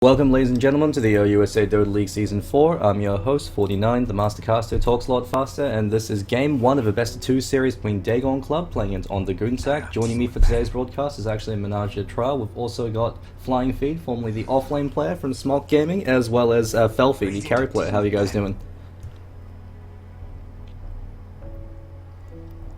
Welcome ladies and gentlemen to the USA Dota League Season 4. I'm your host, 49, the Mastercaster talks a lot faster, and this is Game 1 of a Best of 2 series between Dagon Club playing it on the Goonsack. Joining me for today's broadcast is actually Menage a Trial. We've also got Flying Fiend, formerly the offlane player from Smok Gaming, as well as Felfie, the carry player. How are you guys doing?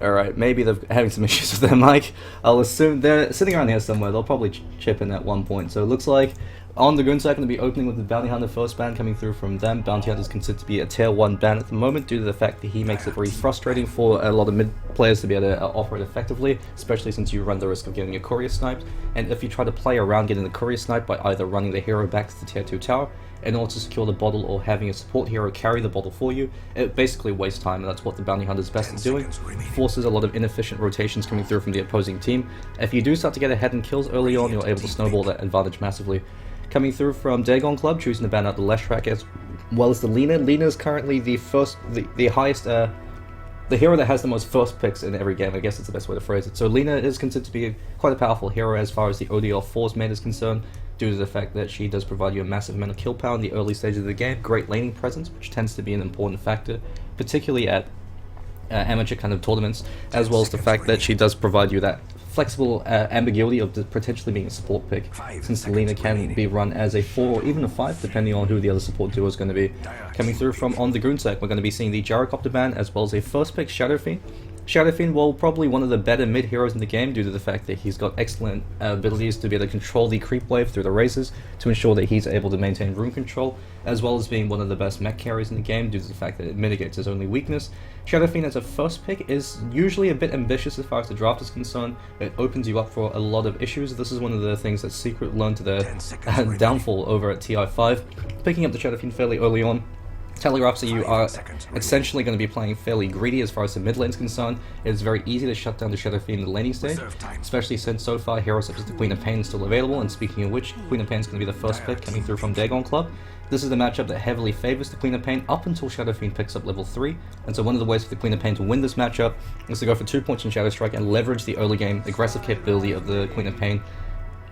Alright, maybe they're having some issues with their mic. I'll assume they're sitting around here somewhere. They'll probably chip in at one point. So it looks like on the Goonsack, going to be opening with the Bounty Hunter first ban coming through from them. Bounty Hunter is considered to be a tier 1 ban at the moment due to the fact that he makes it very frustrating for a lot of mid players to be able to operate effectively, especially since you run the risk of getting your courier sniped. And if you try to play around getting the courier sniped by either running the hero back to the tier 2 tower in order to secure the bottle or having a support hero carry the bottle for you, it basically wastes time, and that's what the Bounty Hunter is best at doing. Forces a lot of inefficient rotations coming through from the opposing team. If you do start to get ahead in kills early on, you're able to snowball that advantage massively. Coming through from Dagon Club, choosing to ban out the Leshrac as well as the Lina. Lina is currently the highest, the hero that has the most first picks in every game. I guess that's the best way to phrase it. So Lina is considered to be quite a powerful hero as far as the ODL4's meta is concerned, due to the fact that she does provide you a massive amount of kill power in the early stages of the game. Great laning presence, which tends to be an important factor, particularly at amateur kind of tournaments, as well as the fact that she does provide you that flexible ambiguity of potentially being a support pick, since Lina can be run as a 4 or even a 5 depending on who the other support duo is going to be. Coming through from on the Goonsack, we're going to be seeing the Gyrocopter ban as well as a first pick Shadow Fiend. Shadow Fiend, well, probably one of the better mid heroes in the game due to the fact that he's got excellent abilities to be able to control the creep wave through the razors to ensure that he's able to maintain room control, as well as being one of the best mech carries in the game due to the fact that it mitigates his only weakness. Shadow Fiend as a first pick is usually a bit ambitious as far as the draft is concerned. It opens you up for a lot of issues. This is one of the things that Secret learned to their downfall over at TI5. Picking up the Shadow Fiend fairly early on telegraphs that you are essentially going to be playing fairly greedy as far as the mid lane is concerned. It is very easy to shut down the Shadow Fiend in the laning stage, especially since so far heroes such as the Queen of Pain is still available, and speaking of which, Queen of Pain is going to be the first pick coming through from Dagon Club. This is the matchup that heavily favors the Queen of Pain up until Shadow Fiend picks up level 3, and so one of the ways for the Queen of Pain to win this matchup is to go for 2 points in Shadow Strike and leverage the early game aggressive capability of the Queen of Pain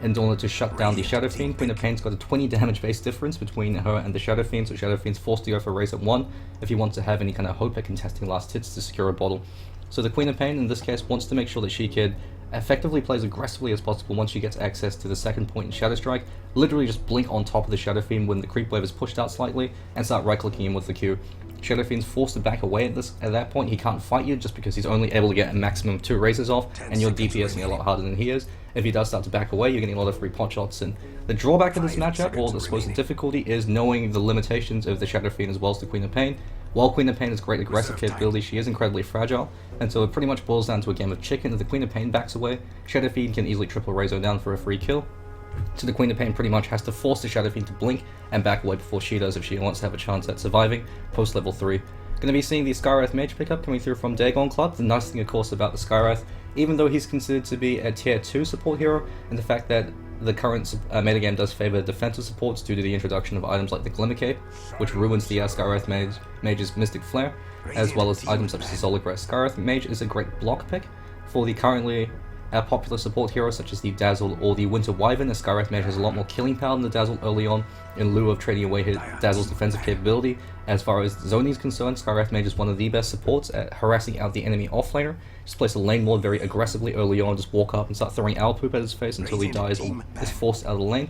in order to shut down the Shadow Fiend. Queen of Pain's got a 20 damage base difference between her and the Shadow Fiend, so Shadow Fiend's forced to go for raise at 1 if he wants to have any kind of hope at contesting last hits to secure a bottle. So the Queen of Pain in this case wants to make sure that she could effectively play as aggressively as possible once she gets access to the second point in Shadow Strike. Literally just blink on top of the Shadow Fiend when the creep wave is pushed out slightly and start right clicking him with the Q. Shadow Fiend's forced to back away at that point. He can't fight you just because he's only able to get a maximum of 2 razors off, and you're DPSing a lot harder than he is. If he does start to back away, you're getting a lot of free pot shots, and the drawback of this matchup, or the supposed difficulty, is knowing the limitations of the Shadow Fiend as well as the Queen of Pain. While Queen of Pain has great aggressive capability, she is incredibly fragile, and so it pretty much boils down to a game of chicken. If the Queen of Pain backs away, Shadow Fiend can easily triple razor down for a free kill. So the Queen of Pain pretty much has to force the Shadow Fiend to blink and back away before she does if she wants to have a chance at surviving post level 3. Going to be seeing the Skywrath Mage pickup coming through from Dagon Club. The nice thing of course about the Skywrath, even though he's considered to be a tier 2 support hero, and the fact that the current metagame does favor defensive supports due to the introduction of items like the Glimmer Cape, which ruins the Skywrath Mage's Mystic Flare, as well as items such as the Solar Crest. Skywrath Mage is a great block pick for the currently popular support heroes such as the Dazzle or the Winter Wyvern. The Skywrath Mage has a lot more killing power than the Dazzle early on, in lieu of trading away his Dazzle's defensive capability. As far as Zoni is concerned, Skywrath Mage is one of the best supports at harassing out the enemy offlaner. Just place a lane ward very aggressively early on, just walk up and start throwing owl poop at his face until he dies or is forced out of the lane.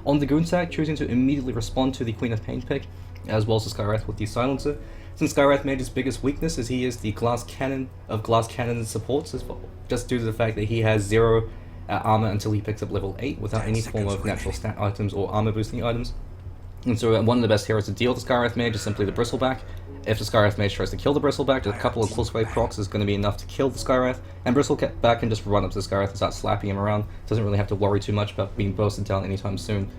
On the Goonsack, choosing to immediately respond to the Queen of Pain pick, as well as the Skywrath with the Silencer. Since Skywrath Mage's biggest weakness is he is the glass cannon of glass cannon supports as well, just due to the fact that he has 0 armor until he picks up level 8 without any form of natural stat items or armor boosting items. And so one of the best heroes to deal with the Skywrath Mage is simply the Bristleback. If the Skywrath Mage tries to kill the Bristleback, just a couple of close wave procs is going to be enough to kill the Skywrath, and Bristleback can just run up to the Skywrath and start slapping him around. Doesn't really have to worry too much about being bursted down anytime soon.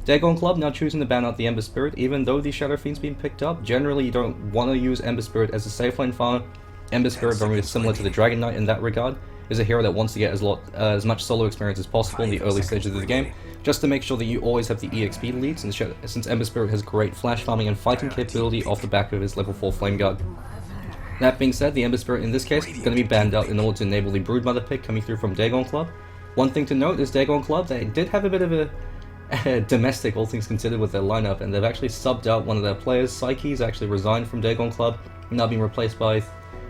Dagon Club now choosing to ban out the Ember Spirit. Even though the Shadow Fiend's been picked up, generally you don't want to use Ember Spirit as a safe lane farmer. Ember Spirit, very similar to the Dragon Knight in that regard, is a hero that wants to get as much solo experience as possible in the early stages of the game, just to make sure that you always have the EXP lead, since Ember Spirit has great flash farming and fighting capability off the back of his level 4 Flame Guard. That being said, the Ember Spirit in this case is going to be banned out in order to enable the Broodmother pick coming through from Dagon Club. One thing to note is Dagon Club, they did have a bit of a domestic, all things considered, with their lineup, and they've actually subbed out one of their players. Psyche's actually resigned from Dagon Club, now being replaced by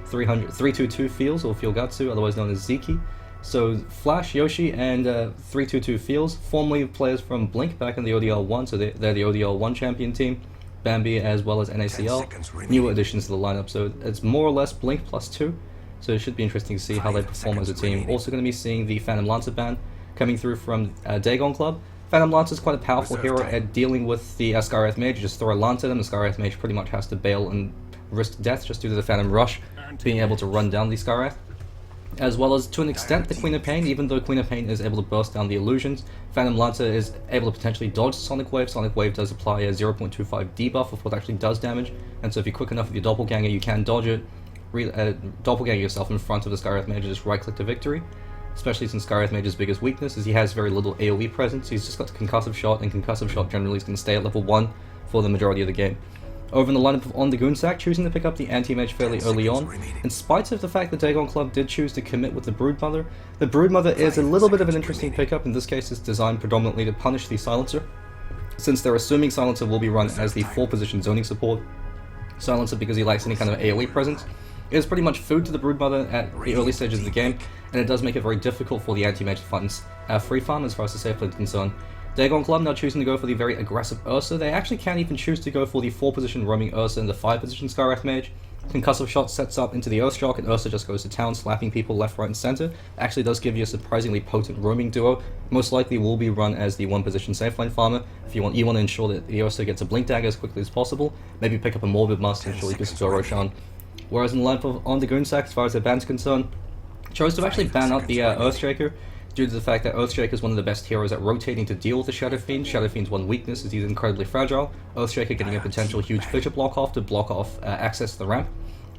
322 Feels, or Feelgatsu, otherwise known as Ziki. So Flash, Yoshi, and 322 Feels, formerly players from Blink back in the ODL1, so they're the ODL1 champion team. Bambi as well as NACL, new additions to the lineup, so it's more or less Blink plus 2, so it should be interesting to see how they perform as a team. Also going to be seeing the Phantom Lancer ban coming through from Dagon Club. Phantom Lancer is quite a powerful hero at dealing with the Skywrath Mage. You just throw a Lance at him, the Skywrath Mage pretty much has to bail and risk death just due to the Phantom Rush being able to run down the Skywrath. As well as, to an extent, the Queen of Pain. Even though Queen of Pain is able to burst down the illusions, Phantom Lancer is able to potentially dodge Sonic Wave. Sonic Wave does apply a 0.25 debuff of what actually does damage, and so if you're quick enough with your Doppelganger, you can dodge it, Doppelganger yourself in front of the Skywrath Mage, just right-click to victory. Especially since Skywrath Mage's biggest weakness is he has very little AoE presence. He's just got the Concussive Shot, and Concussive Shot generally is going to stay at level 1 for the majority of the game. Over in the lineup of On the Goonsack, choosing to pick up the Antimage fairly early on, in spite of the fact that Dagon Club did choose to commit with the Broodmother. The Broodmother is a little bit of an interesting pickup. In this case, it's designed predominantly to punish the Silencer, since they're assuming Silencer will be run as the 4-position zoning support. Silencer, because he lacks any kind of AoE presence, is pretty much food to the Broodmother at the early stages of the game, and it does make it very difficult for the Antimage to find free farm as far as the safe lane is concerned. Dagon Club now choosing to go for the very aggressive Ursa. They actually can't even choose to go for the 4-position roaming Ursa and the 5-position Skywrath Mage. Concussive Shot sets up into the Earthshock, and Ursa just goes to town, slapping people left, right, and center. Actually does give you a surprisingly potent roaming duo. Most likely will be run as the 1-position safe lane farmer. If you want to ensure that the Ursa gets a Blink Dagger as quickly as possible, maybe pick up a Morbid Musk and surely just go Roshan. Whereas in the lineup of On the Goonsack, as far as their ban's concerned, chose to actually ban out the Earthshaker, due to the fact that Earthshaker is one of the best heroes at rotating to deal with the Shadow Fiend. Shadow Fiend's one weakness is he's incredibly fragile. Earthshaker getting a potential huge Fissure block off to block off access to the ramp,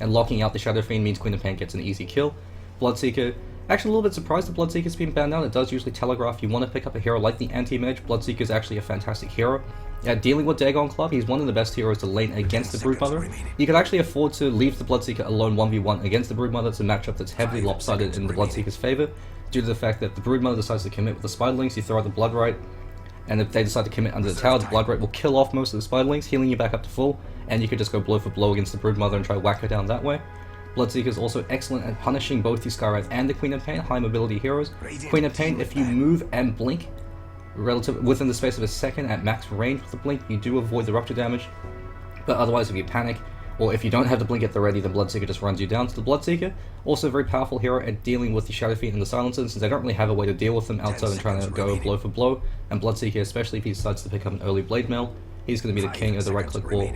and locking out the Shadow Fiend means Queen of Pain gets an easy kill. Bloodseeker, actually a little bit surprised that Bloodseeker's been banned out. It does usually telegraph you want to pick up a hero like the Antimage. Bloodseeker is actually a fantastic hero. At dealing with Dagon Club, he's one of the best heroes to lane against the Broodmother. You could actually afford to leave the Bloodseeker alone 1v1 against the Broodmother. It's a matchup that's heavily lopsided in the Bloodseeker's favor, due to the fact that the Broodmother decides to commit with the Spiderlings. You throw out the Bloodright, and if they decide to commit under the tower, the Bloodright will kill off most of the Spiderlings, healing you back up to full, and you could just go blow for blow against the Broodmother and try to whack her down that way. Bloodseeker is also excellent at punishing both the Skywrath and the Queen of Pain, high mobility heroes. Queen of Pain, if you move and blink within the space of a second at max range with the blink, you do avoid the rupture damage, but otherwise if you panic, or if you don't have the blink at the ready, then Bloodseeker just runs you down to the Bloodseeker. Also a very powerful hero at dealing with the Shadow Fiend and the Silencer, since they don't really have a way to deal with them outside of trying to go blow for blow, and Bloodseeker, especially if he decides to pick up an early Blade Mail, he's going to be the king of the right-click wall.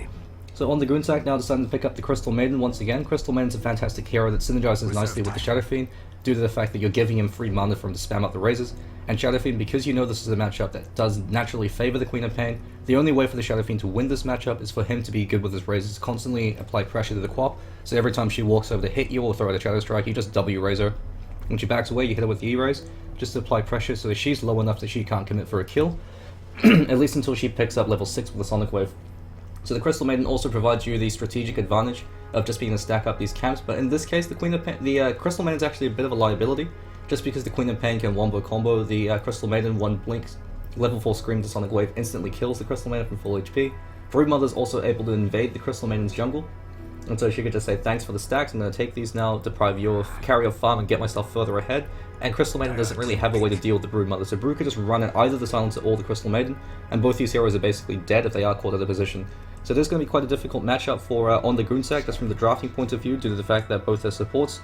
So on the Goonsack now deciding to pick up the Crystal Maiden once again. Crystal Maiden's a fantastic hero that synergizes nicely with the Shadow Fiend, due to the fact that you're giving him free mana for him to spam up the razors. And Shadow Fiend, because you know this is a matchup that does naturally favor the Queen of Pain, the only way for the Shadow Fiend to win this matchup is for him to be good with his razors, constantly apply pressure to the Quap, so every time she walks over to hit you or throw out a Shadow Strike, you just W razor. When she backs away, you hit her with the E-Raise, just to apply pressure so that she's low enough that she can't commit for a kill, at least until she picks up level 6 with the Sonic Wave. So the Crystal Maiden also provides you the strategic advantage of just being able to stack up these camps, but in this case, the Crystal Maiden is actually a bit of a liability, just because the Queen of Pain can wombo combo the Crystal Maiden. One blink, level 4 Scream to Sonic Wave instantly kills the Crystal Maiden from full HP. Broodmother is also able to invade the Crystal Maiden's jungle, and so she could just say, thanks for the stacks, I'm going to take these now, deprive your carry of farm and get myself further ahead. And Crystal Maiden doesn't really have a way to deal with the Broodmother, so Brood could just run at either the Silencer or the Crystal Maiden, and both these heroes are basically dead if they are caught out of position. So this is going to be quite a difficult matchup for On the Goonsack, that's from the drafting point of view, due to the fact that both their supports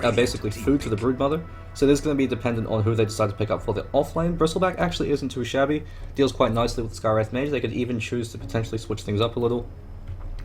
are basically food to the Broodmother. So this is going to be dependent on who they decide to pick up for the offlane. Bristleback actually isn't too shabby, deals quite nicely with the Skywrath Mage. They could even choose to potentially switch things up a little,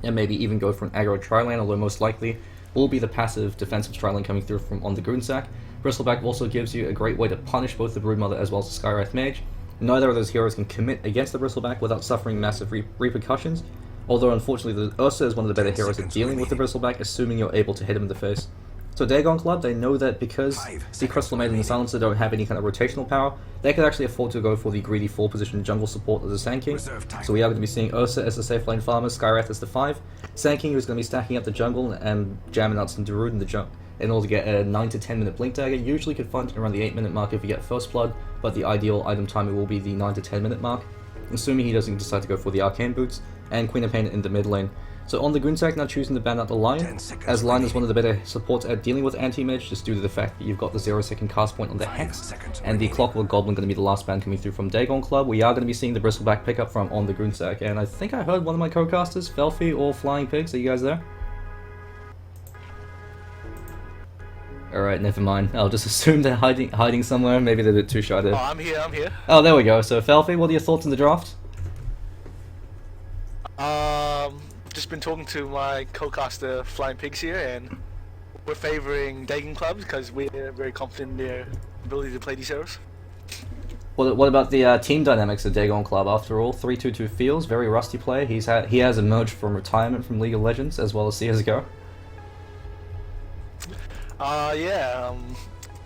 and maybe even go for an aggro tri-lane, although most likely will be the passive defensive tri-lane coming through from On the Goonsack. Bristleback also gives you a great way to punish both the Broodmother as well as the Skywrath Mage. Neither of those heroes can commit against the Bristleback without suffering massive repercussions, although unfortunately the Ursa is one of the better heroes at dealing with the Bristleback, assuming you're able to hit him in the face. So Dagon Club, they know that because the Crystal Maiden and the Silencer don't have any kind of rotational power, they could actually afford to go for the greedy 4-position jungle support as a Sand King. So we are going to be seeing Ursa as the safe lane farmer, Skywrath as the 5, Sand King who's going to be stacking up the jungle and jamming out some Darude in the jungle in order to get a 9 to 10 minute Blink Dagger. Usually could find it around the 8-minute mark if you get First Blood, but the ideal item timer will be the 9 to 10 minute mark. assuming he doesn't decide to go for the Arcane Boots, and Queen of Pain in the mid lane. So on the Goonsack, now choosing to ban out the Lion, as Lion is one of the better supports at dealing with Antimage, just due to the fact that you've got the 0-second cast point on the Hex, and the Clockwork Goblin going to be the last ban coming through from Dagon Club. We are going to be seeing the Bristleback pickup from on the Goonsack, and I think I heard one of my co-casters, Felfie or Flying Pigs, are you guys there? Alright, never mind. I'll just assume they're hiding somewhere, maybe they're a bit too shy to... Oh, I'm here. Oh, there we go. So Felfie, what are your thoughts on the draft? Just been talking to my co-caster Flying Pigs here, and we're favouring Dagon Club because we're very confident in their ability to play these heroes. What about the team dynamics of Dagon Club? After all, 3-2-2 feels very rusty player. He has emerged from retirement from League of Legends as well as CS:GO.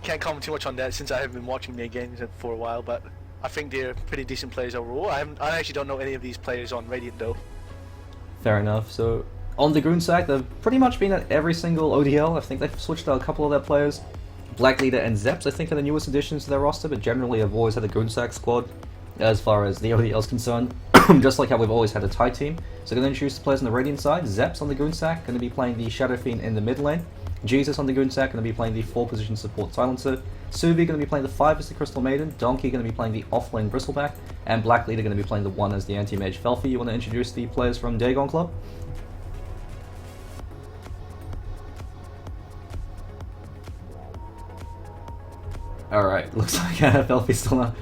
Can't comment too much on that since I haven't been watching their games for a while, but I think they're pretty decent players overall. I actually don't know any of these players on Radiant though. Fair enough. So on the Goonsack, they've pretty much been at every single ODL. I think they've switched out a couple of their players. Black Leader and Zeps, I think, are the newest additions to their roster, but generally I've always had a Goonsack squad as far as the ODL is concerned. Just like how we've always had a TIE team. So going to introduce the players on the Radiant side. Zeps on the Goonsack, going to be playing the Shadow Fiend in the mid lane. Jesus on the Goonsack, going to be playing the 4-position support Silencer. Suvi going to be playing the 5 as the Crystal Maiden. Donkey going to be playing the off-lane Bristleback. And Black Leader going to be playing the 1 as the Anti-Mage. Felfie, you want to introduce the players from Dagon Club? Alright, looks like Felfie still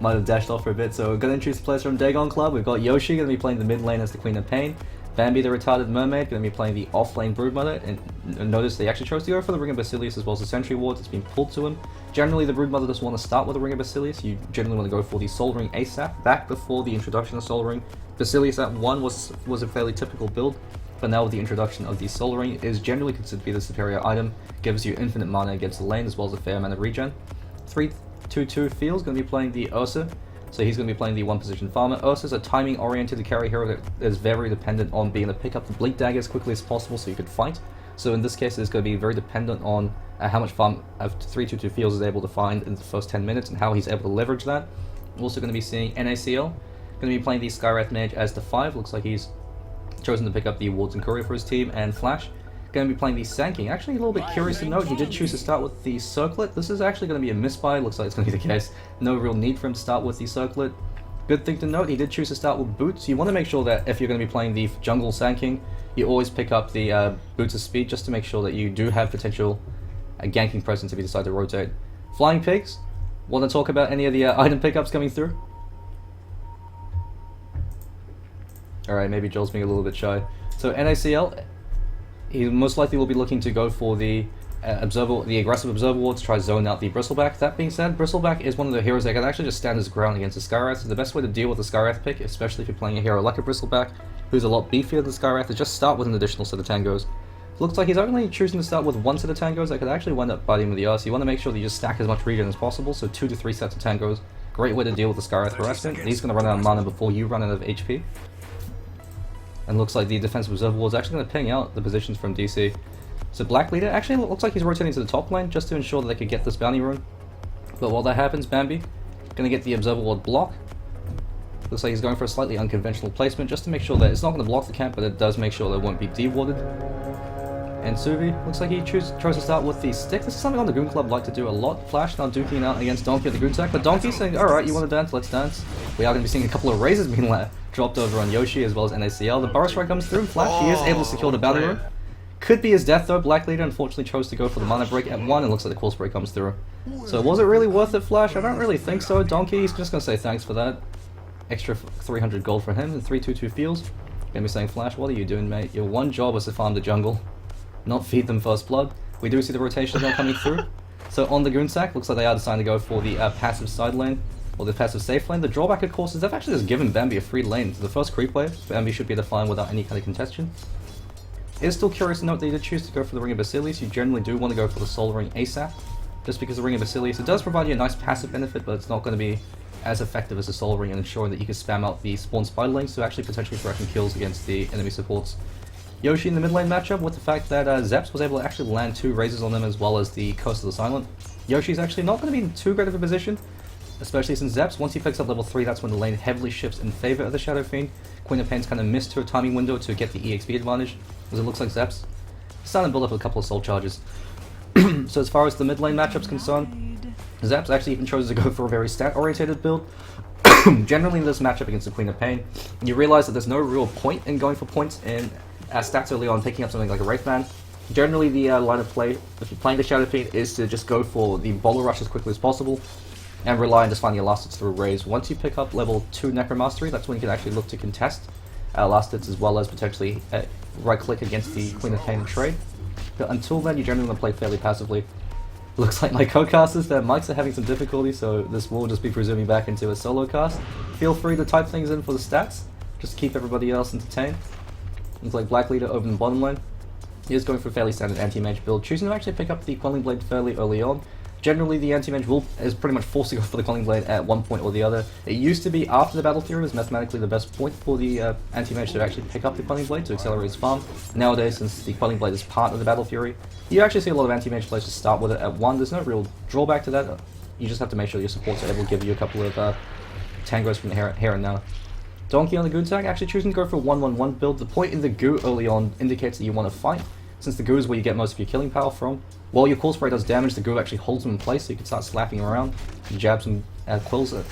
might have dashed off for a bit. So we're going to introduce the players from Dagon Club. We've got Yoshi going to be playing the mid lane as the Queen of Pain. Bambi the Retarded Mermaid going to be playing the off-lane Broodmother, and notice they actually chose to go for the Ring of Basilius as well as the Sentry Wards. It's been pulled to him. Generally the Broodmother doesn't want to start with the Ring of Basilius. You generally want to go for the Soul Ring ASAP. Back before the introduction of Soul Ring, Basilius at 1 was a fairly typical build, but now with the introduction of the Soul Ring, it is generally considered to be the superior item. Gives you infinite mana against the lane as well as a fair amount of regen. 3-2-2 Feels going to be playing the Ursa. So he's going to be playing the 1-position farmer. Ursa is a timing-oriented carry hero that is very dependent on being able to pick up the Blink Dagger as quickly as possible so you could fight. So in this case, it's going to be very dependent on how much farm 3-2-2 Feels is able to find in the first 10 minutes and how he's able to leverage that. We're also going to be seeing NACL. Going to be playing the Skywrath Mage as the 5. Looks like he's chosen to pick up the Wards and Courier for his team. And Flash going to be playing the Sand Actually, a little bit curious to note, he did choose to start with the Circlet. This is actually going to be a misbuy. Looks like it's going to be the case. No real need for him to start with the Circlet. Good thing to note, he did choose to start with Boots. You want to make sure that if you're going to be playing the Jungle Sand you always pick up the Boots of Speed just to make sure that you do have potential ganking presence if you decide to rotate. Flying Pigs, want to talk about any of the item pickups coming through? Alright, maybe Joel's being a little bit shy. So NACL, he most likely will be looking to go for the aggressive Observer Ward to try to zone out the Bristleback. That being said, Bristleback is one of the heroes that can actually just stand his ground against the Skywrath. So the best way to deal with the Skywrath pick, especially if you're playing a hero like a Bristleback, who's a lot beefier than Skywrath, is just start with an additional set of tangos. Looks like he's only choosing to start with 1 set of tangos that could actually wind up biting with the Ursa. You want to make sure that you just stack as much regen as possible, so 2 to 3 sets of tangos. Great way to deal with the Skywrath harassment. He's going to run out of mana before you run out of HP. And looks like the defensive Observer Ward is actually going to ping out the positions from DC. So Black Leader actually looks like he's rotating to the top lane just to ensure that they could get this bounty rune. But while that happens, Bambi going to get the Observer Ward block. Looks like he's going for a slightly unconventional placement just to make sure that it's not going to block the camp, but it does make sure that it won't be dewarded. And Suvi looks like he chose to start with the stick. This is something on the Goon Club like to do a lot. Flash now duking out against Donkey at the Goonsack, but Donkey's saying, alright, you want to dance, let's dance. We are going to be seeing a couple of razors being dropped over on Yoshi as well as NACL. The Burrow Strike comes through, Flash, he is able to secure the bounty rune. Could be his death though. Black Leader unfortunately chose to go for the mana break at 1 and looks like the Cool Spray comes through. So was it really worth it, Flash? I don't really think so. Donkey, he's just going to say thanks for that. Extra 300 gold for him and 3-2-2 Feels. Gonna be saying, Flash, what are you doing, mate? Your one job was to farm the jungle, not feed them first blood. We do see the rotation now coming through. So on the Goonsack, looks like they are deciding to go for the passive side lane, or the passive safe lane. The drawback, of course, is they've actually just given Bambi a free lane. So the first creep wave, Bambi should be able to find without any kind of contention. It is still curious to note that you did choose to go for the Ring of Basilius. You generally do want to go for the Soul Ring ASAP, just because the Ring of Basilius, it does provide you a nice passive benefit, but it's not going to be as effective as the Soul Ring in ensuring that you can spam out the spawn spider lanes to actually potentially threaten kills against the enemy supports. Yoshi in the mid lane matchup, with the fact that Zeps was able to actually land 2 razors on them as well as the Curse of the Silent. Yoshi's actually not going to be in too great of a position, especially since Zeps, once he picks up level 3, that's when the lane heavily shifts in favor of the Shadow Fiend. Queen of Pain's kind of missed her timing window to get the EXP advantage, as it looks like Zeps is starting to build up a couple of soul charges. So as far as the mid lane matchup's concerned, Zeps actually even chose to go for a very stat-orientated build. Generally in this matchup against the Queen of Pain, you realize that there's no real point in going for points in stats early on, picking up something like a Wraith Band. Generally the line of play, if you're playing the Shadow Fiend, is to just go for the Boulder Rush as quickly as possible, and rely on just finding your last hits through Raise. Once you pick up level 2 Necromastery, that's when you can actually look to contest last hits, as well as potentially right-click against the Queen of Pain and trade. But until then, you generally want to play fairly passively. Looks like my co-casters, their mics are having some difficulty, so this will just be presuming back into a solo cast. Feel free to type things in for the stats, just to keep everybody else entertained. Looks like Black Leader over in the bottom lane. He is going for a fairly standard Antimage build, choosing to actually pick up the Quelling Blade fairly early on. Generally, the Antimage is pretty much forced to go for the Quelling Blade at one point or the other. It used to be after the Battle Fury was mathematically the best point for the Antimage to actually pick up the Quelling Blade to accelerate his farm. Nowadays, since the Quelling Blade is part of the Battle Fury, you actually see a lot of Antimage players just start with it at 1. There's no real drawback to that. You just have to make sure your supports are able to give you a couple of tangos from here and now. Donkey on the Goonsack actually choosing to go for a 1-1-1 build. The point in the Goo early on indicates that you want to fight, since the Goo is where you get most of your killing power from. While your Core Spray does damage, the Goo actually holds him in place, so you can start slapping him around, jabs and quills it.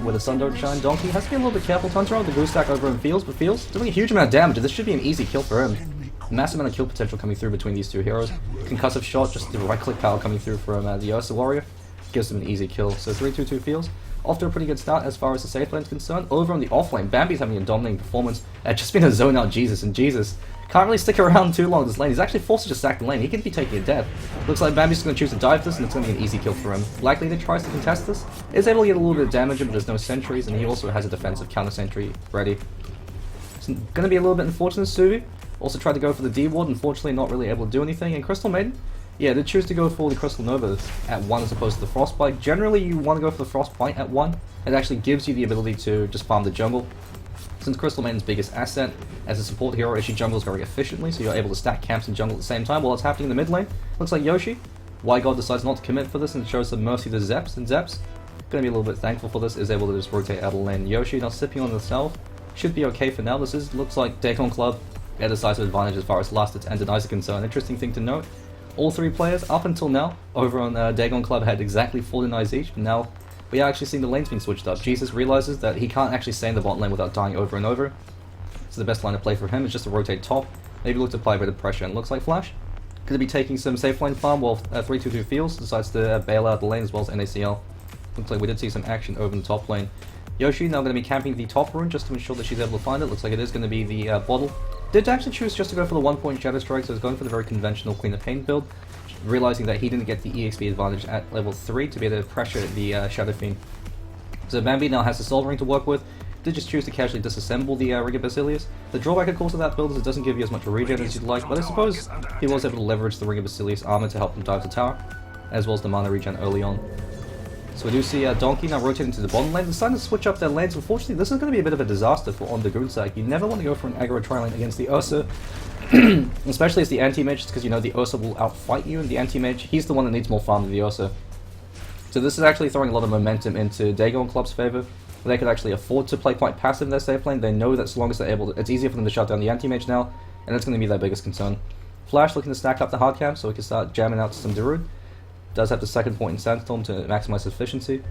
Where the sun don't shine, Donkey has to be a little bit careful. Hunter on the Goonsack over in Fields, but Fields doing a huge amount of damage. This should be an easy kill for him. Massive amount of kill potential coming through between these two heroes. Concussive shot, just the right click power coming through from the Ursa warrior, gives him an easy kill. So 3-2-2 Fields. Off to a pretty good start as far as the safe lane is concerned. Over on the off lane, Bambi's having a dominating performance. Just been a zone out Jesus, and Jesus can't really stick around too long in this lane. He's actually forced to just sack the lane. He could be taking a death. Looks like Bambi's going to choose to dive this, and it's going to be an easy kill for him. Black Leader tries to contest this, is able to get a little bit of damage, but there's no sentries, and he also has a defensive counter sentry ready. It's going to be a little bit unfortunate. Suvi also tried to go for the D-Ward, unfortunately not really able to do anything. And Crystal Maiden, yeah, they choose to go for the Crystal Nova at 1 as opposed to the Frostbite. Generally, you want to go for the Frostbite at 1. It actually gives you the ability to just farm the jungle. Since Crystal Maiden's biggest asset as a support hero is she jungles very efficiently, so you're able to stack camps and jungle at the same time while it's happening in the mid lane. Looks like Yoshi, God decides not to commit for this and shows some mercy to Zeps, and Zeps, gonna be a little bit thankful for this, is able to just rotate out of lane. Yoshi now sipping on himself, should be okay for now. This looks like Dagon Club at a decisive advantage as far as last hits and denies are concerned. Interesting thing to note, all 3 players up until now over on Dagon Club had exactly 4 denies each, but now we are actually seeing the lanes being switched up. Jesus realizes that he can't actually stay in the bot lane without dying over and over. So the best line to play for him is just to rotate top, maybe look to apply a bit of pressure, and looks like Flash could be taking some safe lane farm while 3-2-2 Fields decides to bail out the lane as well as NACL. Looks like we did see some action over in the top lane. Yoshi now going to be camping the top rune just to ensure that she's able to find it. Looks like it is going to be the bottle. Did actually choose just to go for the 1-point Shadow Strike, so he's going for the very conventional Queen of Pain build, realizing that he didn't get the EXP advantage at level 3 to be able to pressure the Shadow Fiend. So Bambi now has the Soul Ring to work with. Did just choose to casually disassemble the Ring of Basilius. The drawback of course of that build is it doesn't give you as much regen as you'd like, but I suppose he was able to leverage the Ring of Basilius armor to help him dive the tower, as well as the mana regen early on. So we do see Donkey now rotating to the bottom lane, deciding to switch up their lanes. Unfortunately, this is going to be a bit of a disaster for on the Goonsack. You never want to go for an aggro tri-lane against the Ursa, especially as the Anti-Mage, because you know the Ursa will outfight you, and the Anti-Mage, he's the one that needs more farm than the Ursa. So this is actually throwing a lot of momentum into Dagon Club's favor. They could actually afford to play quite passive in their safe lane. They know that as long as they're able to, it's easier for them to shut down the Anti-Mage now, and that's going to be their biggest concern. Flash looking to stack up the hard camp so he can start jamming out some Darude. Does have the second point in Sandstorm to maximize efficiency.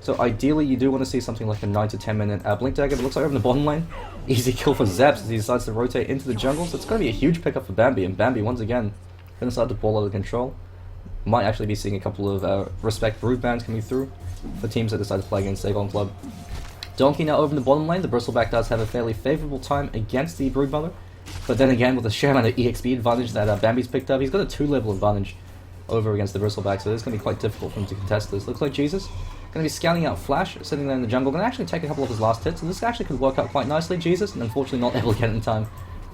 So ideally you do want to see something like a 9 to 10 minute Blink Dagger, but it looks like over in the bottom lane, easy kill for Zeps as he decides to rotate into the jungle. So it's going to be a huge pickup for Bambi, and Bambi once again going to start to ball out of control. Might actually be seeing a couple of Respect Brood bans coming through for teams that decide to play against Dagon Club. Donkey now over in the bottom lane. The Bristleback does have a fairly favourable time against the Broodmother, but then again with the sheer amount of EXP advantage that Bambi's picked up, he's got a 2-level advantage over against the Bristleback, so it's going to be quite difficult for him to contest this. Looks like Jesus going to be scanning out Flash, sitting there in the jungle, going to actually take a couple of his last hits, and this actually could work out quite nicely. Jesus, and unfortunately not able to get it in time.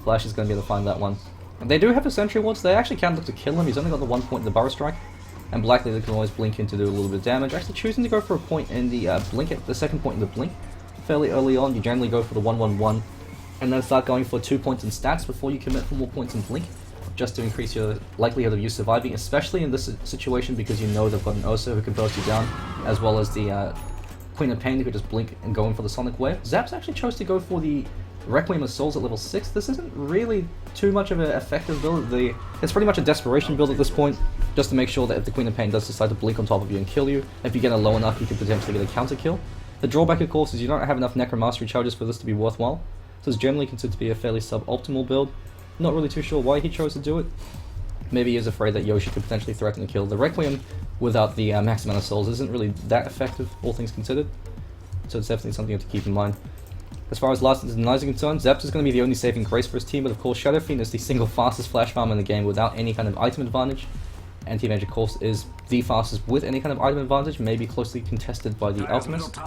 Flash is going to be able to find that one. And they do have a sentry ward, so they actually can look to kill him. He's only got the 1 point in the Burrow Strike, and Black Leader can always blink in to do a little bit of damage. Actually choosing to go for a point in the blink, the second point in the blink. Fairly early on, you generally go for the 1-1-1, and then start going for 2 points in stats before you commit for more points in blink. just to increase your likelihood of you surviving, especially in this situation because you know they've got an Ursa who can burst you down, as well as the Queen of Pain who could just blink and go in for the Sonic Wave. Zaps actually chose to go for the Requiem of Souls at level 6. This isn't really too much of an effective build. It's pretty much a desperation build at this point, just to make sure that if the Queen of Pain does decide to blink on top of you and kill you, if you get a low enough, you could potentially get a counter kill. The drawback, of course, is you don't have enough Necromastery charges for this to be worthwhile, so it's generally considered to be a fairly suboptimal build. Not really too sure why he chose to do it. Maybe he is afraid that Yoshi could potentially threaten to kill. The Requiem without the max amount of souls isn't really that effective, all things considered, so it's definitely something you have to keep in mind. As far as last and denies are concerned, Zeps is going to be the only saving grace for his team, but of course Shadow Fiend is the single fastest flash farm in the game without any kind of item advantage. Antimage, of course, is the fastest with any kind of item advantage, maybe closely contested by the Alchemist.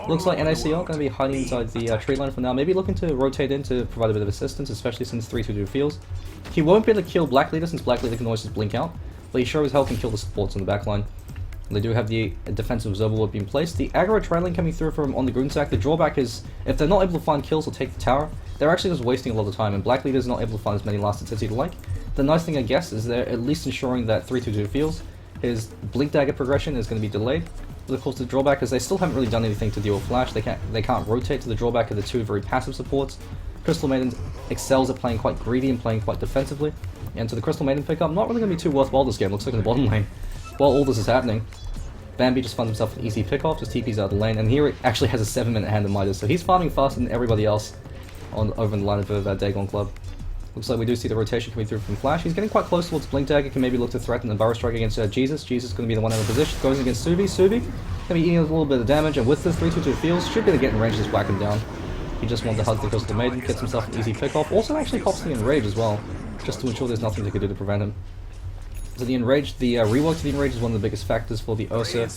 Looks like NACL going to be hiding inside the tree line for now, maybe looking to rotate in to provide a bit of assistance, especially since 3-2-2 feels. He won't be able to kill Black Leader since Black Leader can always just blink out, but he sure as hell can kill the supports on the back line. They do have the defensive observer ward being placed. The aggro trailing coming through from on the Goonsack. The drawback is, if they're not able to find kills or take the tower, they're actually just wasting a lot of time, and Black Leader's not able to find as many last hits as he'd like. The nice thing, I guess, is they're at least ensuring that 3-2-2 feels. His Blink Dagger progression is going to be delayed. But of course the drawback is they still haven't really done anything to deal with Flash. They can't rotate to the drawback of the two very passive supports. Crystal Maiden excels at playing quite greedy and playing quite defensively. And so the Crystal Maiden pickup, not really going to be too worthwhile this game, looks like in the bottom lane. While all this is happening, Bambi just finds himself an easy pick-off, just TP's out of the lane, and here it actually has a 7-minute hand of Midas, so he's farming faster than everybody else over in the lineup of Dagon Club. Looks like we do see the rotation coming through from Flash. He's getting quite close towards Blink Dagger, can maybe look to threaten the Burrow Strike against Jesus. Jesus is going to be the one in the position, goes against Subi. Subi going to be eating a little bit of damage, and with this 3-2-2 feels, should be able to get in range and just whack him down. He just wanted to hug the Crystal Maiden, gets himself an easy pick-off, also actually pops the Enrage as well, just to ensure there's nothing they could do to prevent him. So the Enrage, the rework to the Enrage is one of the biggest factors for the Ursa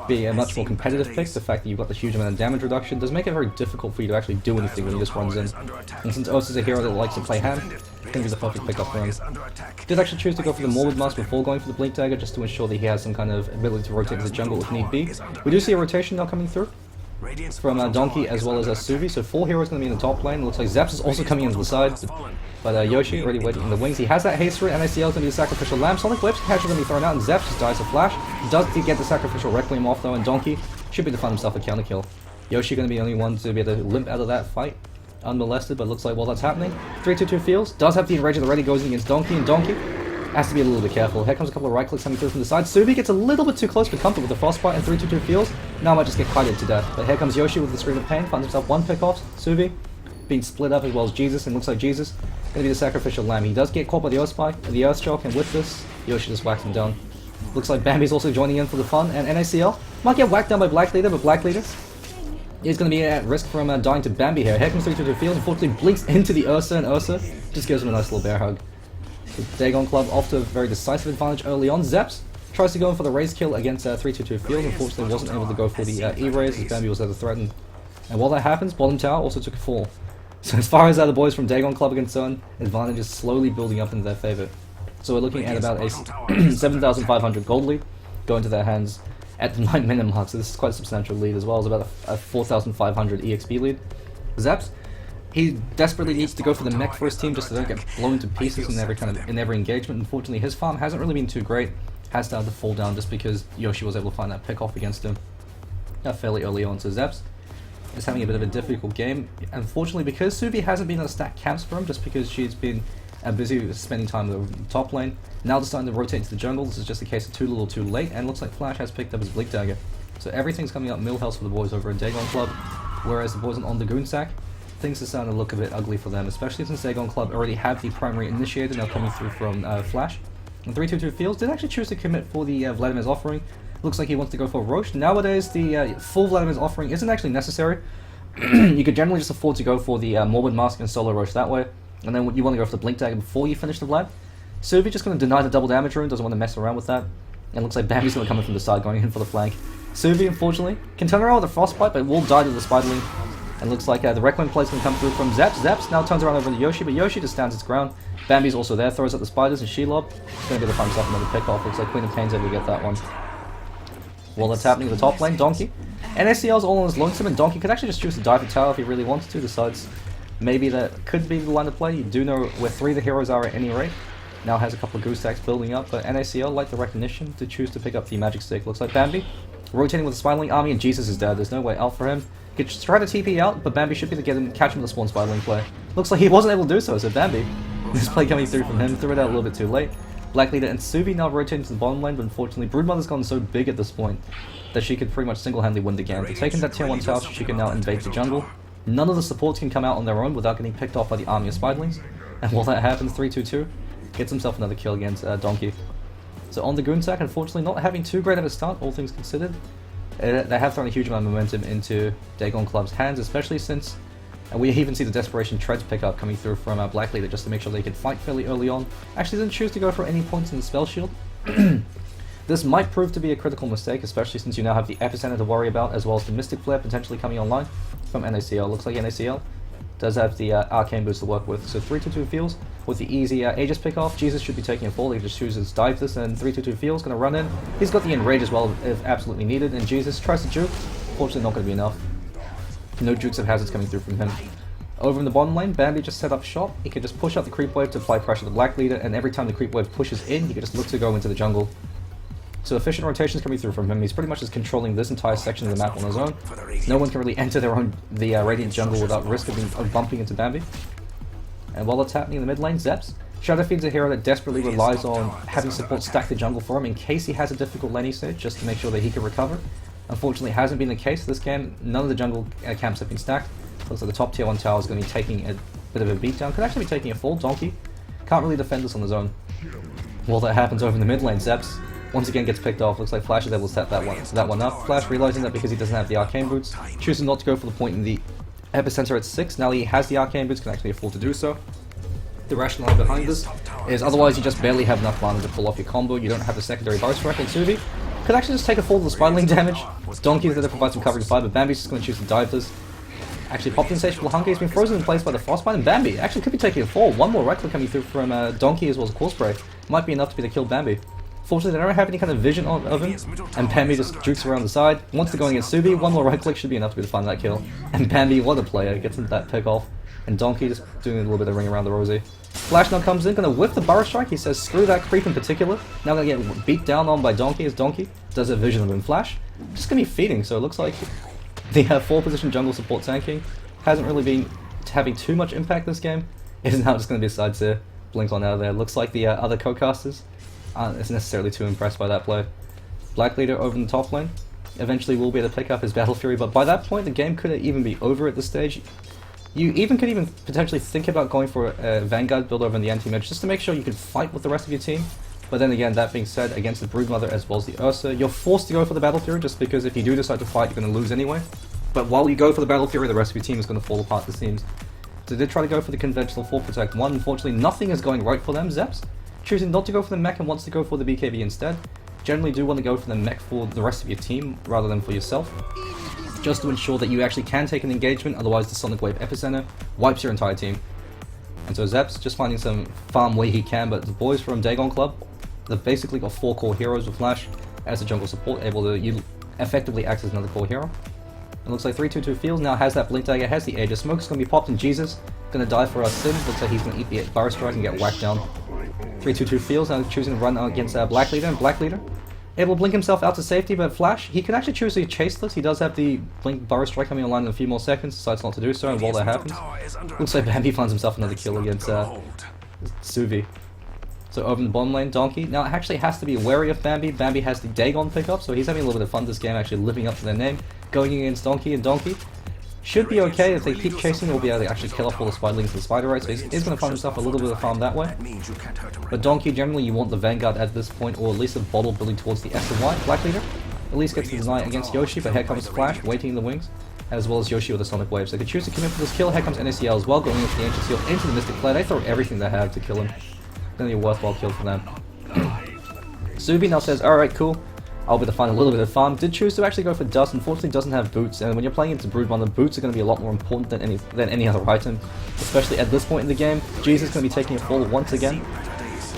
being a much more competitive pick. The fact that you've got the huge amount of damage reduction does make it very difficult for you to actually do anything when he just runs in. And since Ursa's a hero that likes to play ham, it's going to be the perfect pick up for him. Did actually choose to go for the Morbid Mask before going for the Blink Dagger, just to ensure that he has some kind of ability to rotate to the jungle if need be. We do see a rotation now coming through from Donkey as well as Suvi, so 4 heroes going to be in the top lane. Looks like Zaps is also coming into the side, but Yoshi already waiting in the wings. He has that haste route, NACL is going to be the Sacrificial Lamb. Sonic Waves catch are going to be thrown out, and Zaps just dies to Flash. Does get the Sacrificial Requiem off though, and Donkey should be able to find himself a counter kill. Yoshi going to be the only one to be able to limp out of that fight unmolested, but looks like while that's happening, 3-2-2 feels, does have the Enrage that already goes in against Donkey, and Donkey has to be a little bit careful. Here comes a couple of right clicks coming through from the side. Subi gets a little bit too close for comfort with the Frostbite, and 3-2-2 feels. Now I might just get kited to death. But here comes Yoshi with the Scream of Pain, finds himself one pick off. Subi being split up as well as Jesus, and looks like Jesus going to be the Sacrificial Lamb. He does get caught by the Earth Shock, and with this, Yoshi just whacks him down. Looks like Bambi's also joining in for the fun, and NACL might get whacked down by Black Leader, but Black Leader is going to be at risk from dying to Bambi here. Here comes 3-2-2 feels, unfortunately blinks into the Ursa, and Ursa just gives him a nice little bear hug. The Dagon Club off to a very decisive advantage early on. Zeps tries to go in for the raise kill against 3-2-2 field. Unfortunately wasn't able to go for the E-raise as Bambi was there to threaten. And while that happens, bottom tower also took a fall. So as far as the boys from Dagon Club are concerned, advantage is slowly building up into their favor. So we're looking at about a 7,500 gold lead going to their hands at the 9-minute mark. So this is quite a substantial lead, as well as about a 4,500 EXP lead. Zeps, he desperately needs to go for the mech for his team just so they don't get blown to pieces in every engagement. Unfortunately, his farm hasn't really been too great. Has started to fall down just because Yoshi was able to find that pick off against him fairly early on. So Zeps is having a bit of a difficult game. Unfortunately, because Subi hasn't been able to stack camps for him, just because she's been busy spending time in the top lane. Now they're starting to rotate to the jungle. This is just a case of too little too late, and looks like Flash has picked up his Blink Dagger. So everything's coming up Millhouse for the boys over in Dagon Club, whereas the boys on the Goonsack, things are starting to look a bit ugly for them, especially since Dagon Club already have the primary initiator now coming through from Flash. And 3-2-2 feels did actually choose to commit for the Vladimir's offering. Looks like he wants to go for Roche. Nowadays, the full Vladimir's offering isn't actually necessary. You could generally just afford to go for the Morbid Mask and solo Roche that way, and then you want to go for the Blink Dagger before you finish the Vlad. Subi just going to deny the double damage rune, doesn't want to mess around with that. And it looks like Bambi's going to come in from the side, going in for the flank. Subi, unfortunately, can turn around with a Frostbite, but will die to the Spiderling. And looks like the Requiem plate's going to come through from Zaps. Zaps now turns around over to Yoshi, but Yoshi just stands its ground. Bambi's also there, throws at the spiders, and Shelob is going to be able to find himself another pick off. Looks like Queen of Pain's able to get that one. While that's happening in the top lane, Donkey. NACL's all on his lonesome, and Donkey could actually just choose to dive for tower if he really wanted to. Decides maybe that could be the line of play. You do know where 3 of the heroes are at any rate. Now has a couple of Gooonsacks building up, but NACL, like the recognition, to choose to pick up the magic stick. Looks like Bambi rotating with the Spiraling Army, and Jesus is dead. There's no way out for him. He could try to TP out, but Bambi should be able to get him, catch him with the spawn Spiraling play. Looks like he wasn't able to do so, so Bambi, this play coming through from him, threw it out a little bit too late. Black Leader and Subi now rotating to the bottom lane, but unfortunately Broodmother's gotten so big at this point that she could pretty much single-handedly win the game. To take in that tier 1 tower, she can now invade the jungle. None of the supports can come out on their own without getting picked off by the army of Spiderlings. And while that happens, 3-2-2 gets himself another kill against Donkey. So on the Goonsack, unfortunately not having too great of a start, all things considered. They have thrown a huge amount of momentum into Dagon Club's hands, especially since we even see the Desperation Treads pick up coming through from Black Leader just to make sure they could fight fairly early on. Actually didn't choose to go for any points in the spell shield. This might prove to be a critical mistake, especially since you now have the Epicenter to worry about, as well as the Mystic Flare potentially coming online from NACL. Looks like NACL does have the Arcane boost to work with, so 3-2-2 feels with the easy Aegis pick off. Jesus should be taking a fall, he just chooses dive this, and 3-2-2 feels going to run in. He's got the Enrage as well if absolutely needed, and Jesus tries to juke. Fortunately not going to be enough. No jukes of hazards coming through from him. Over in the bottom lane, Bambi just set up shop. He can just push out the creep wave to apply pressure to the Black Leader, and every time the creep wave pushes in, he can just look to go into the jungle. So efficient rotations coming through from him. He's pretty much just controlling this entire section of the map on his own. No one can really enter the Radiant jungle without risk of bumping into Bambi. And while that's happening in the mid lane, Zeps, Shadow Fiend's a hero that desperately relies on having support stack the jungle for him in case he has a difficult laning stage, just to make sure that he can recover. Unfortunately, it hasn't been the case this game. None of the jungle camps have been stacked. Looks like the top tier 1 tower is going to be taking a bit of a beatdown. Could actually be taking a fall. Donkey can't really defend this on his own. While that happens over in the mid lane, Zeps once again gets picked off. Looks like Flash is able to set that one up. Flash realizing that because he doesn't have the Arcane Boots, choosing not to go for the point in the Epicenter at 6. Now that he has the Arcane Boots, can actually afford to do so. The rationale behind this is otherwise you just barely have enough mana to pull off your combo. You don't have the secondary Burst Strike, and Subi could actually just take a fall to the Spiraling damage. Donkey is there to provide some coverage fire, but Bambi's just going to choose to dive this. Actually popped in stage for Hunky. He's been frozen in place by the Frostbite, and Bambi actually could be taking a fall. One more right click coming through from Donkey as well as Core Spray might be enough to be to kill Bambi. Fortunately, they don't have any kind of vision of him, and Bambi just jukes around the side. Wants to go against Subi. One more right click should be enough to be to find that kill. And Bambi, what a player, gets into that pick off. And Donkey just doing a little bit of ring around the rosy. Flash now comes in, gonna whiff the Burrow Strike. He says, screw that creep in particular. Now gonna get beat down on by Donkey as Donkey does a vision of him. Flash just gonna be feeding, so it looks like the 4-position jungle support tanking hasn't really been having too much impact this game. It is now just gonna be a side tier. Blink on out of there. Looks like the other co-casters aren't necessarily too impressed by that play. Black Leader over in the top lane eventually will be able to pick up his Battle Fury, but by that point the game could even be over at this stage. You could even potentially think about going for a Vanguard build over in the Antimage just to make sure you can fight with the rest of your team. But then again, that being said, against the Broodmother as well as the Ursa, you're forced to go for the Battle Fury just because if you do decide to fight, you're going to lose anyway. But while you go for the Battle Fury, the rest of your team is going to fall apart, it seems. So they did try to go for the conventional 4 Protect 1. Unfortunately, nothing is going right for them. Zeps choosing not to go for the mech and wants to go for the BKB instead. Generally do want to go for the mech for the rest of your team rather than for yourself, just to ensure that you actually can take an engagement, otherwise the Sonic Wave Epicenter wipes your entire team. And so Zeps just finding some farm where he can, but the boys from Dagon Club, they've basically got 4 core heroes with Flash as a jungle support, able to effectively act as another core hero. It looks like 3-2-2 Fields now has that Blink Dagger, has the Aegis. Smoke's going to be popped, and Jesus going to die for our sins. Looks like he's going to eat the Burrow Strike and get whacked down. 3-2-2 Fields now choosing to run against Black Leader, and Black Leader able to blink himself out to safety, but Flash, he can actually choose to chase this. He does have the Blink Burrow Strike coming online in a few more seconds, decides not to do so, and while that happens, looks like Bambi finds himself another kill against Suvi. So over in the bottom lane, Donkey now actually has to be wary of Bambi. Bambi has the Dagon pickup, so he's having a little bit of fun this game, actually living up to their name, going against Donkey, and Donkey should be okay. If they keep chasing, we'll be able to actually kill off all the Spiderlings and the Spider Rights, so he's going to find himself a little bit of farm that way. But Donkey, generally you want the Vanguard at this point, or at least a bottle building towards the S and Y. Black Leader at least gets the deny against Yoshi, but here comes Flash, waiting in the wings, as well as Yoshi with the Sonic Wave. So they could choose to commit for this kill. Here comes NACL as well, going into the Ancient Seal, into the Mystic Flare. They throw everything they have to kill him. Going to be a worthwhile kill for them. Subi now says, alright, cool. I'll be to find a little bit of farm. Did choose to actually go for Dust. Unfortunately doesn't have boots, and when you're playing into Broodmother, boots are going to be a lot more important than any other item, especially at this point in the game. Jesus is going to be taking a fall once again,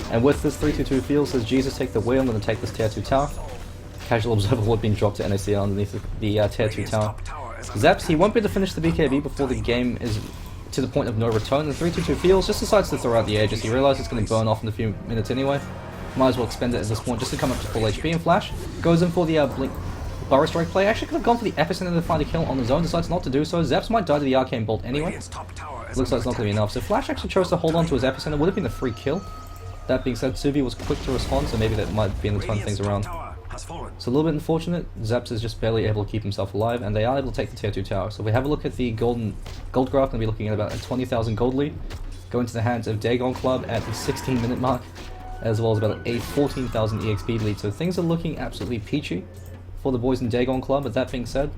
and with this 3-2-2 field, says Jesus take the wheel. I'm going to take this tier 2 tower. Casual Observer would being dropped to NACL underneath the tier 2 tower. Zeps, he won't be able to finish the BKB before the game is to the point of no return. The 3-2-2 feels, just decides to throw out the Aegis. He realizes it's going to burn off in a few minutes anyway. Might as well expend it at this point just to come up to full HP and flash. Goes in for the Blink Burrow Strike play. Actually could have gone for the epicenter to find a kill on his own, decides not to do so. Zeps might die to the Arcane Bolt anyway. Looks like it's not going to be enough. So Flash actually chose to hold on to his epicenter. Would have been a free kill. That being said, Suvi was quick to respond, so maybe that might be in the turn things around. So a little bit unfortunate. Zeps is just barely able to keep himself alive, and they are able to take the tier 2 tower. So we have a look at the gold graph, going to be looking at about a 20,000 gold lead, going to the hands of Dagon Club at the 16-minute mark, as well as about a 14,000 EXP lead. So things are looking absolutely peachy for the boys in Dagon Club. But that being said,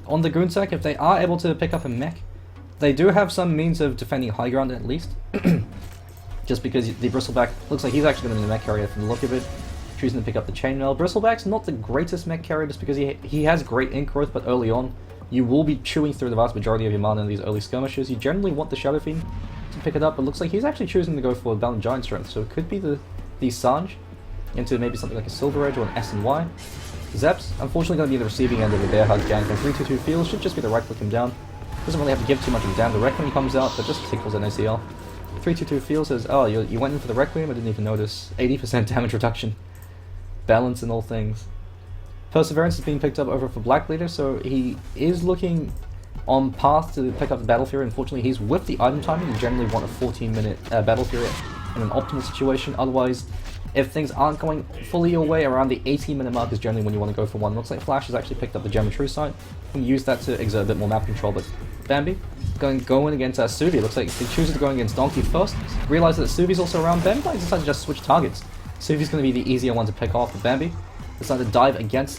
on the Goonsack, if they are able to pick up a mech, they do have some means of defending high ground at least. Just because the Bristleback looks like he's actually going to be the mech carrier from the look of it, choosing to pick up the chainmail. Bristleback's not the greatest mech carrier just because he has great ink growth, but early on you will be chewing through the vast majority of your mana in these early skirmishes. You generally want the Shadow Fiend to pick it up, but looks like he's actually choosing to go for Bound Giant Strength, so it could be the Sanj into maybe something like a Silver Edge or an S&Y. Zeps, unfortunately going to be the receiving end of the Bear Hug gank, and 3-2-2 feels should just be the right click him down. Doesn't really have to give too much of a damn. The Requiem comes out, but just tickles an ACL. 3-2-2 feels says, oh, you went in for the Requiem, I didn't even notice. 80% damage reduction. Balance in all things. Perseverance is being picked up over for Black Leader, so he is looking on path to pick up the Battle Fury. Unfortunately, he's with the item timing. You generally want a 14-minute Battle Fury in an optimal situation. Otherwise, if things aren't going fully your way, around the 18-minute mark is generally when you want to go for one. Looks like Flash has actually picked up the Gem of True Sight. You can use that to exert a bit more map control, but Bambi going against Suvi. Looks like he chooses to go against Donkey first. Realizes that Suvi's also around Bambi, but he decides to just switch targets. Suvi's going to be the easier one to pick off, but Bambi decides to dive against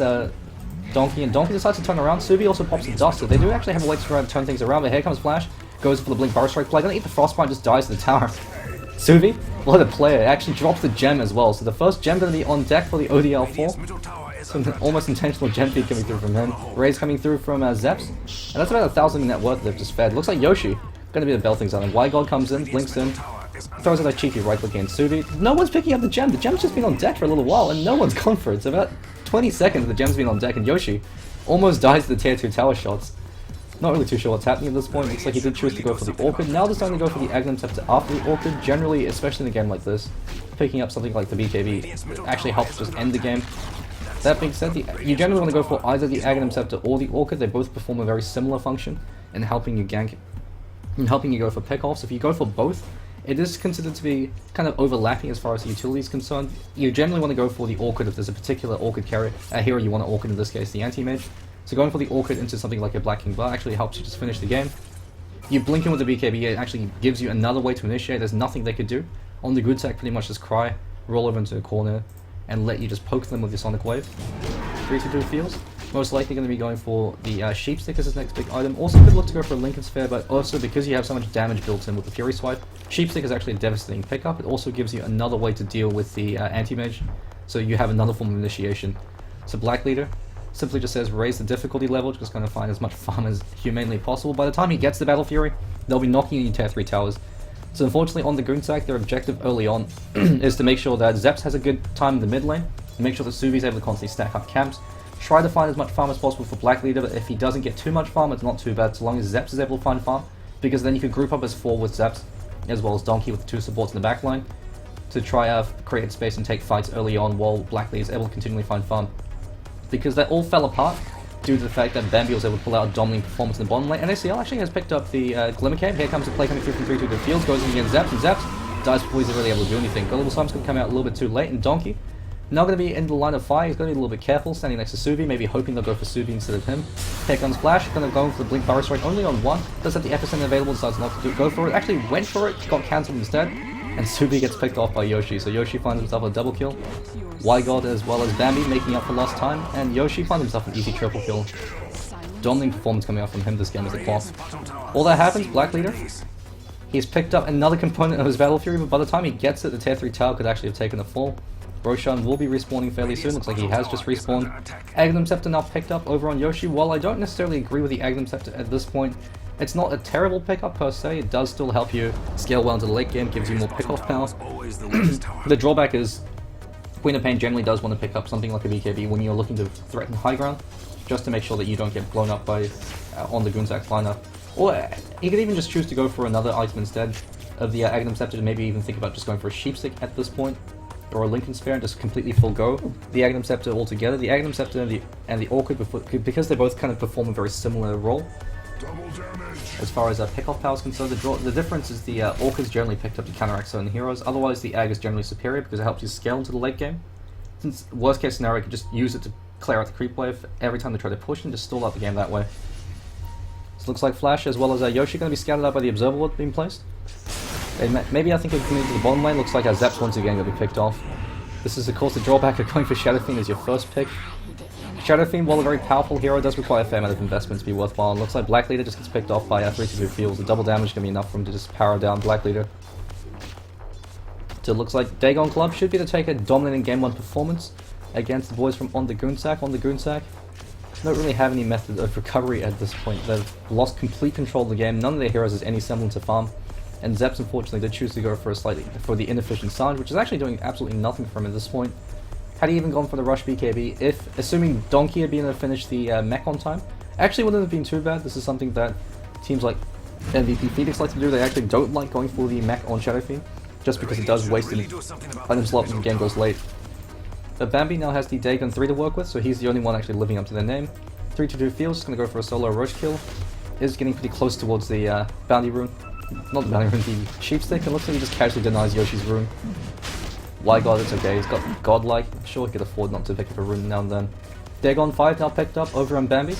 Donkey, and Donkey decides to turn around. Suvi also pops the Dust, so they do actually have a way to turn things around, but here comes Flash, goes for the Blink Burrow Strike play, gonna eat the Frostbite, just dies to the tower. Suvi, what a player, actually drops the gem as well, so the first gem going to be on deck for the ODL4. Some almost intentional gem feed coming through from him. Rays coming through from Zeps, and that's about 1,000 net worth they've just fed. Looks like Yoshi going to be the bell things on him. Y-God comes in, blinks in, throws out a cheeky right click against Suvi. No one's picking up the gem. The gem's just been on deck for a little while, and no one's gone for it. It's about 20 seconds the gem's been on deck, and Yoshi almost dies to the tier 2 tower shots. Not really too sure what's happening at this point. Looks like he did choose to go for the Orchid. Now deciding to go for the Aghanim Scepter after the Orchid. Generally, especially in a game like this, picking up something like the BKB actually helps just end the game. That being said, you generally want to go for either the Aghanim Scepter or the Orchid. They both perform a very similar function in helping you gank and helping you go for pickoffs. If you go for both, it is considered to be kind of overlapping as far as the utility is concerned. You generally want to go for the Orchid if there's a particular Orchid carrier. Hero you want to Orchid, in this case the Antimage. So going for the Orchid into something like a Black King Bar actually helps you just finish the game. You blink in with the BKB, it actually gives you another way to initiate. There's nothing they could do. On the Goonsack, pretty much just cry, roll over into a corner, and let you just poke them with your Sonic Wave. 3-2 feels. Most likely going to be going for the Sheep Stick as his next big item. Also could look to go for a Lincoln Sphere, but also because you have so much damage built in with the Fury Swipe, Sheep Stick is actually a devastating pickup. It also gives you another way to deal with the Anti-Mage, so you have another form of initiation. So Black Leader simply just says raise the difficulty level, just going to find as much farm as humanely possible. By the time he gets the Battle Fury, they'll be knocking in tier 3 towers. So unfortunately on the Goonsack, their objective early on is to make sure that Zeps has a good time in the mid lane, make sure that Suvi's able to constantly stack up camps, try to find as much farm as possible for Black Leader, but if he doesn't get too much farm, it's not too bad, so long as Zeps is able to find farm, because then you can group up as 4 with Zeps, as well as Donkey with the 2 supports in the back line, to try create space and take fights early on while Black Leader is able to continually find farm. Because that all fell apart due to the fact that Bambi was able to pull out a dominating performance in the bottom lane. NACL actually has picked up the Glimmer Cave. Here comes the play coming through from 3-2 to the fields, goes in against Zeps, and Zeps dies before he's really able to do anything. Gullible Slime's going to come out a little bit too late, and Donkey, now going to be in the line of fire. He's going to be a little bit careful, standing next to Suvi, maybe hoping they'll go for Suvi instead of him. Here comes Flash, going to go for the Blink Burrow Strike only on 1. Does have the epicenter available, decides not to go for it. Actually went for it, got cancelled instead. And Suvi gets picked off by Yoshi, so Yoshi finds himself a double kill. Y-God as well as Bambi making up for lost time, and Yoshi finds himself an easy triple kill. Dominating performance coming out from him this game as a boss. All that happens, Black Leader, he's picked up another component of his Battle Fury, but by the time he gets it, the tier 3 tower could actually have taken a fall. Roshan will be respawning fairly soon, looks like he has just respawned. Aghanim Scepter now picked up over on Yoshi. While I don't necessarily agree with the Aghanim Scepter at this point, it's not a terrible pickup per se, it does still help you scale well into the late game, gives you more pickoff power. The drawback is Queen of Pain generally does want to pick up something like a BKB when you're looking to threaten high ground, just to make sure that you don't get blown up by on the Goonsack lineup. Or he could even just choose to go for another item instead of the Aghanim Scepter, to maybe even think about just going for a Sheepstick at this point, or a Lincoln Sphere, and just completely forego the Aghanim Scepter altogether. The Aghanim Scepter and the Orchid, because they both kind of perform a very similar role. As far as pick-off power is concerned, the difference is the Orc is generally picked up to counteract certain heroes, otherwise the Ag is generally superior because it helps you scale into the late game. Since worst case scenario, you can just use it to clear out the creep wave every time they try to push and just stall out the game that way. So it looks like Flash as well as Yoshi going to be scouted out by the Observer Ward being placed. Maybe I think we're coming into the bottom lane, looks like Zeps once again going to be picked off. This is of course the drawback of going for Shadow Fiend as your first pick. Shadow Fiend, while a very powerful hero, does require a fair amount of investment to be worthwhile, and looks like Black Leader just gets picked off by 3-2 Fields. The double damage is going to be enough for him to just power down Black Leader. So it looks like Dagon Club should be able to take a dominating Game 1 performance against the boys from On the Goonsack. On the Goonsack don't really have any method of recovery at this point. They've lost complete control of the game. None of their heroes has any semblance of farm. And Zeps unfortunately did choose to go for the inefficient Sarge, which is actually doing absolutely nothing for him at this point. Had he even gone for the rush BKB, if, assuming Donkey had been able to finish the mech on time, actually wouldn't have been too bad. This is something that teams like MVP Phoenix like to do. They actually don't like going for the mech on Shadow Fiend, just because it does waste an item slot when the game goes late. But Bambi now has the Dagon 3 to work with, so he's the only one actually living up to their name. 3-2 Fields is going to go for a solo Roach kill. Is getting pretty close towards the bounty rune. Not the bounty rune, the Sheepstick. It looks like he just casually denies Yoshi's rune. Why God, it's okay, he's got Godlike. I'm sure he could afford not to pick up a rune now and then. Dagon 5 now picked up over on Bambi.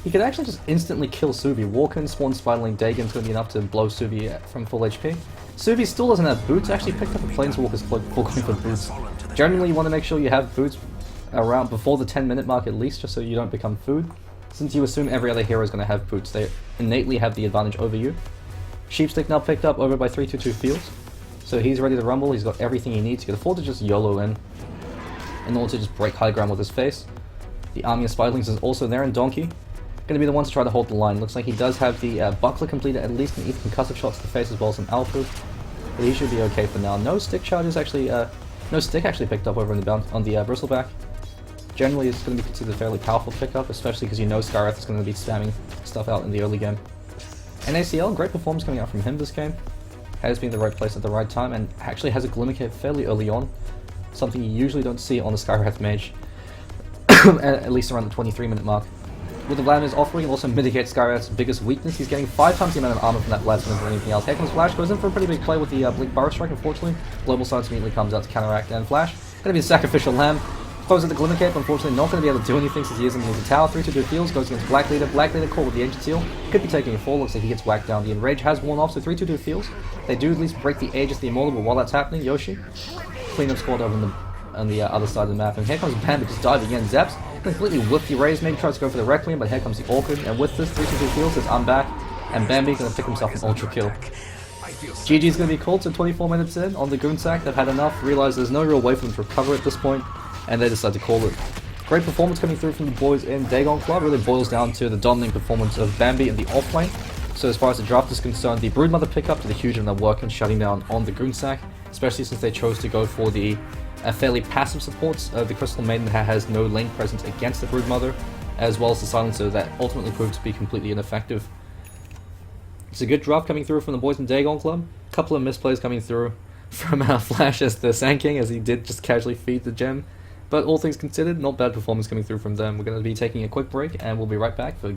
He could actually just instantly kill Suvi. Walk in, spawn Spiraling Dagon's going to be enough to blow Suvi from full HP. Suvi still doesn't have boots, actually picked up a Planeswalker's Cloak before going for boots. Generally you want to make sure you have boots around before the 10-minute mark at least, just so you don't become food. Since you assume every other hero is going to have boots, they innately have the advantage over you. Sheepstick now picked up over by 3-2 Fields. So he's ready to rumble, he's got everything he needs. He can afford to just YOLO in order to just break high ground with his face. The army of Spiderlings is also there, and Donkey going to be the one to try to hold the line. Looks like he does have the Buckler completed, at least an even concussive shots to the face as well as some Alpha. But he should be okay for now. No stick charges actually, no stick actually picked up over on the Bristleback. Generally it's going to be considered a fairly powerful pickup, especially because you know Skywrath is going to be spamming stuff out in the early game. NACL, great performance coming out from him this game. Has been in the right place at the right time, and actually has a Glimmer Cape fairly early on. Something you usually don't see on the Skywrath Mage, at least around the 23-minute mark. With the Vladimir's offering, it also mitigates Skywrath's biggest weakness. He's getting 5 times the amount of armor from that Vladimir than anything else. Here comes Flash, goes in for a pretty big play with the Blink Burrow Strike, unfortunately. Global Silence immediately comes out to counteract, and Flash, going to be the Sacrificial Lamb. Throws at the Glimmer Cape, unfortunately not going to be able to do anything since he is in the tower. 3-2 Fields goes against Black Leader. Black Leader caught with the Ancient Seal. Could be taking a fall, looks like he gets whacked down. The Enrage has worn off, so 3-2 Fields. They do at least break the Aegis, the Immortal, but while that's happening, Yoshi, cleanup squad over on the other side of the map. And here comes Bambi, just diving in. Zeps completely whipped the Raise, maybe tries to go for the Requiem, but here comes the Orchid. And with this, 3-2 Fields says, I'm back. And Bambi going to pick himself an Ultra Kill. GG's going to be called, so 24 minutes in on the Goonsack. They've had enough, realize there's no real way for them to recover at this point, and they decide to call it. Great performance coming through from the boys in Dagon Club. Really boils down to the dominating performance of Bambi in the off lane. So as far as the draft is concerned, the Broodmother pickup did a huge amount of work in shutting down on the Goonsack, especially since they chose to go for the fairly passive supports. The Crystal Maiden has no lane presence against the Broodmother, as well as the Silencer that ultimately proved to be completely ineffective. It's a good draft coming through from the boys in Dagon Club. A couple of misplays coming through from Flash as the Sand King, as he did just casually feed the gem. But all things considered, not bad performance coming through from them. We're going to be taking a quick break, and we'll be right back for